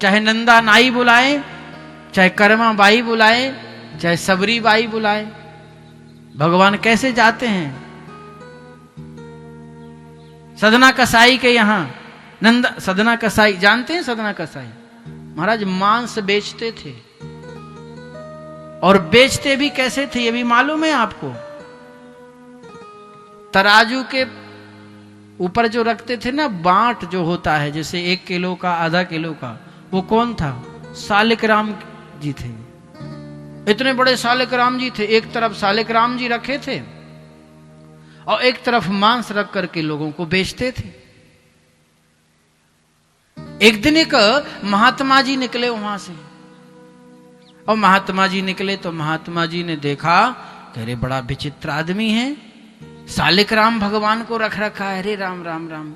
चाहे नंदा नाई बुलाए, चाहे कर्मा बाई बुलाए, चाहे सबरी बाई बुलाए, भगवान कैसे जाते हैं? सदना कसाई के यहां नंदा, सदना कसाई जानते हैं? सदना कसाई महाराज मांस बेचते थे, और बेचते भी कैसे थे ये भी मालूम है आपको? तराजू के ऊपर जो रखते थे ना बांट जो होता है, जैसे 1 किलो का, आधा किलो का, वो कौन था? सालिक राम जी थे। इतने बड़े सालिक राम जी थे, एक तरफ सालिक राम जी रखे थे और एक तरफ मांस रख करके लोगों को बेचते थे। एक दिन एक महात्मा जी निकले वहां से, और महात्मा जी निकले तो महात्मा जी ने देखा कि अरे बड़ा विचित्र आदमी है, सालिक राम भगवान को रख रखा है। अरे राम राम राम,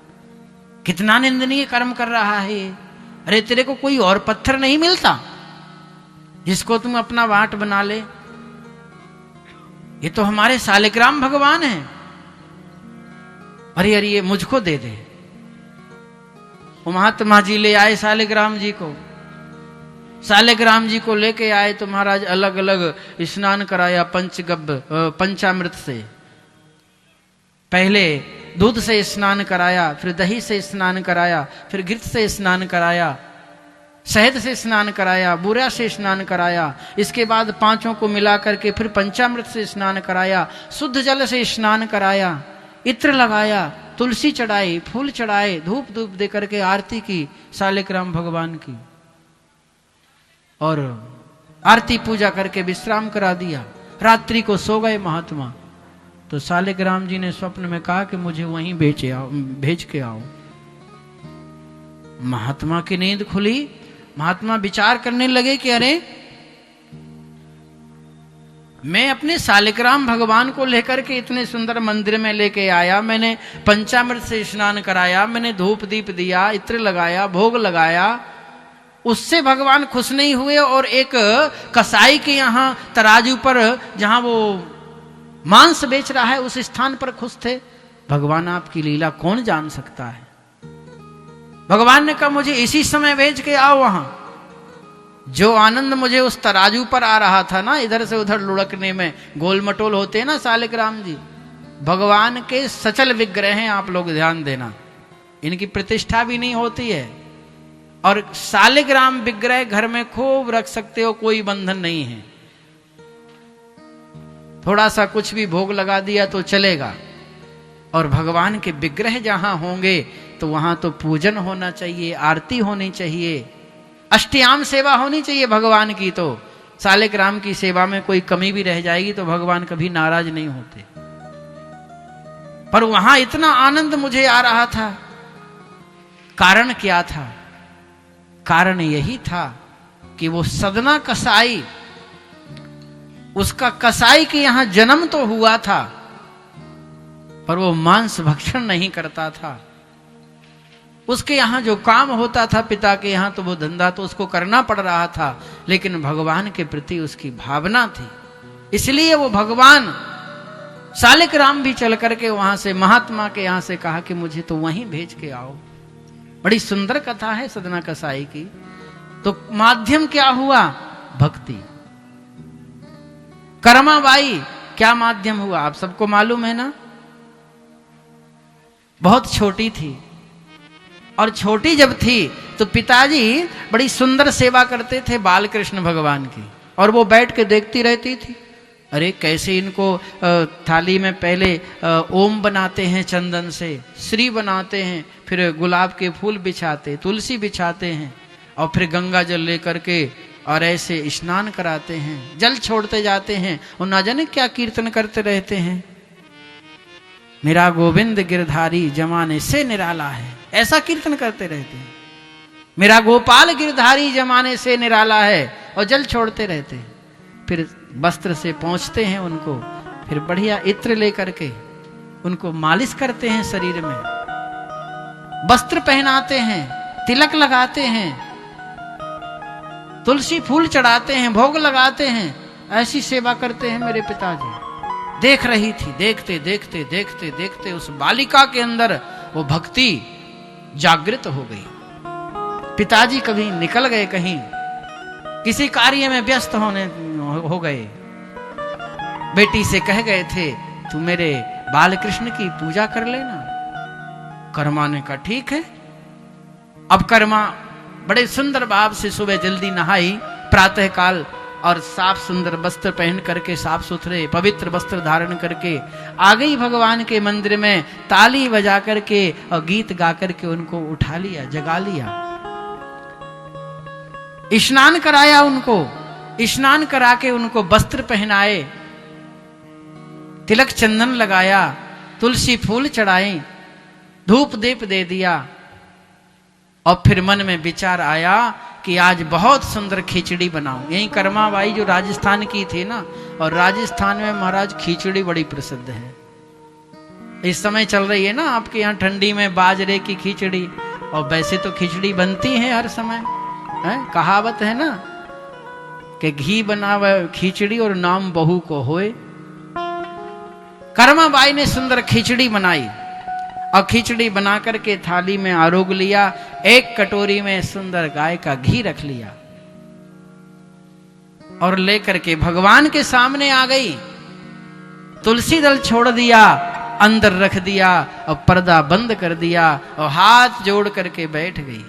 कितना निंदनीय कर्म कर रहा है ये। अरे तेरे को कोई और पत्थर नहीं मिलता जिसको तुम अपना वाट बना ले? ये तो हमारे सालिक राम भगवान हैं। अरे अरे ये मुझको दे दे। वो महात्मा जी ले आए सालिक राम जी को। सालिक राम जी को लेके आए तो महाराज अलग अलग स्नान कराया पंचामृत से। पहले दूध से स्नान कराया, फिर दही से स्नान कराया, फिर घृत से स्नान कराया, शहद से स्नान कराया, बूरा से स्नान कराया। इसके बाद पांचों को मिला करके फिर पंचामृत से स्नान कराया, शुद्ध जल से स्नान कराया, इत्र लगाया, तुलसी चढ़ाई, फूल चढ़ाए, धूप धूप दे करके आरती की सालिक राम भगवान की, और आरती पूजा करके विश्राम करा दिया। रात्रि को सो गए महात्मा। तो सालिक राम जी ने स्वप्न में कहा कि मुझे वहीं भेज के आओ। महात्मा की नींद खुली। महात्मा विचार करने लगे कि अरे मैं अपने सालिक राम भगवान को लेकर के इतने सुंदर मंदिर में लेके आया, मैंने पंचामृत से स्नान कराया, मैंने धूप दीप दिया, इत्र लगाया, भोग लगाया, उससे भगवान खुश नहीं हुए, और एक कसाई के यहां तराजू पर जहां वो मांस बेच रहा है उस स्थान पर खुश थे। भगवान आपकी लीला कौन जान सकता है? भगवान ने कहा मुझे इसी समय भेज के आओ वहां। जो आनंद मुझे उस तराजू पर आ रहा था ना, इधर से उधर लुढ़कने में, गोल मटोल होते हैं ना सालिक राम जी, भगवान के सचल विग्रह हैं, आप लोग ध्यान देना, इनकी प्रतिष्ठा भी नहीं होती है। और सालिक राम विग्रह घर में खूब रख सकते हो, कोई बंधन नहीं है। थोड़ा सा कुछ भी भोग लगा दिया तो चलेगा। और भगवान के विग्रह जहां होंगे तो वहां तो पूजन होना चाहिए, आरती होनी चाहिए, अष्टयाम सेवा होनी चाहिए भगवान की। तो सालिक राम की सेवा में कोई कमी भी रह जाएगी तो भगवान कभी नाराज नहीं होते। पर वहां इतना आनंद मुझे आ रहा था, कारण क्या था? कारण यही था कि वो सदना कसाई, उसका कसाई के यहां जन्म तो हुआ था पर वो मांस भक्षण नहीं करता था। उसके यहां जो काम होता था पिता के यहां, तो वो धंधा तो उसको करना पड़ रहा था, लेकिन भगवान के प्रति उसकी भावना थी। इसलिए वो भगवान सालिक राम भी चल करके वहां से महात्मा के यहां से कहा कि मुझे तो वहीं भेज के आओ। बड़ी सुंदर कथा है सदना कसाई की। तो माध्यम क्या हुआ? भक्ति। कर्माबाई क्या माध्यम हुआ? आप सबको मालूम है ना। बहुत छोटी थी, और छोटी जब थी तो पिताजी बड़ी सुंदर सेवा करते थे बाल कृष्ण भगवान की, और वो बैठ के देखती रहती थी। अरे कैसे इनको थाली में पहले ओम बनाते हैं चंदन से, श्री बनाते हैं, फिर गुलाब के फूल बिछाते, तुलसी बिछाते हैं, और फिर गंगा जल लेकर के और ऐसे स्नान कराते हैं, जल छोड़ते जाते हैं, और ना जाने क्या कीर्तन करते रहते हैं। मेरा गोविंद गिरधारी जमाने से निराला है, ऐसा कीर्तन करते रहते हैं। मेरा गोपाल गिरधारी जमाने से निराला है, और जल छोड़ते रहते हैं। फिर वस्त्र से पहुंचते हैं उनको, फिर बढ़िया इत्र लेकर के उनको मालिश करते हैं शरीर में, वस्त्र पहनाते हैं, तिलक लगाते हैं, तुलसी फूल चढ़ाते हैं, भोग लगाते हैं। ऐसी सेवा करते हैं मेरे पिताजी। देख रही थी, देखते देखते देखते देखते उस बालिका के अंदर वो भक्ति जागृत हो गई। पिताजी कभी निकल गए, कहीं किसी कार्य में व्यस्त हो गए। बेटी से कह गए थे तू मेरे बाल कृष्ण की पूजा कर लेना। कर्मा ने कहा ठीक है। अब कर्मा बड़े सुंदर भाव से सुबह जल्दी नहाई प्रातः काल, और साफ सुंदर वस्त्र पहन करके, साफ सुथरे पवित्र वस्त्र धारण करके आ गई भगवान के मंदिर में। ताली बजा करके और गीत गा करके उनको उठा लिया, जगा लिया, स्नान कराया उनको, स्नान करा के उनको वस्त्र पहनाए, तिलक चंदन लगाया, तुलसी फूल चढ़ाए, धूप दीप दे दिया। और फिर मन में विचार आया कि आज बहुत सुंदर खिचड़ी बनाऊं। यही कर्मा बाई जो राजस्थान की थी ना, और राजस्थान में महाराज खिचड़ी बड़ी प्रसिद्ध है। इस समय चल रही है ना आपके यहाँ ठंडी में बाजरे की खिचड़ी, और वैसे तो खिचड़ी बनती है हर समय है। कहावत है ना कि घी बनावे खिचड़ी और नाम बहू को होए। कर्मा बाई ने सुंदर खिचड़ी बनाई और खिचड़ी बना करके थाली में आरोग लिया। एक कटोरी में सुंदर गाय का घी रख लिया और लेकर के भगवान के सामने आ गई। तुलसी दल छोड़ दिया, अंदर रख दिया और पर्दा बंद कर दिया और हाथ जोड़ करके बैठ गई।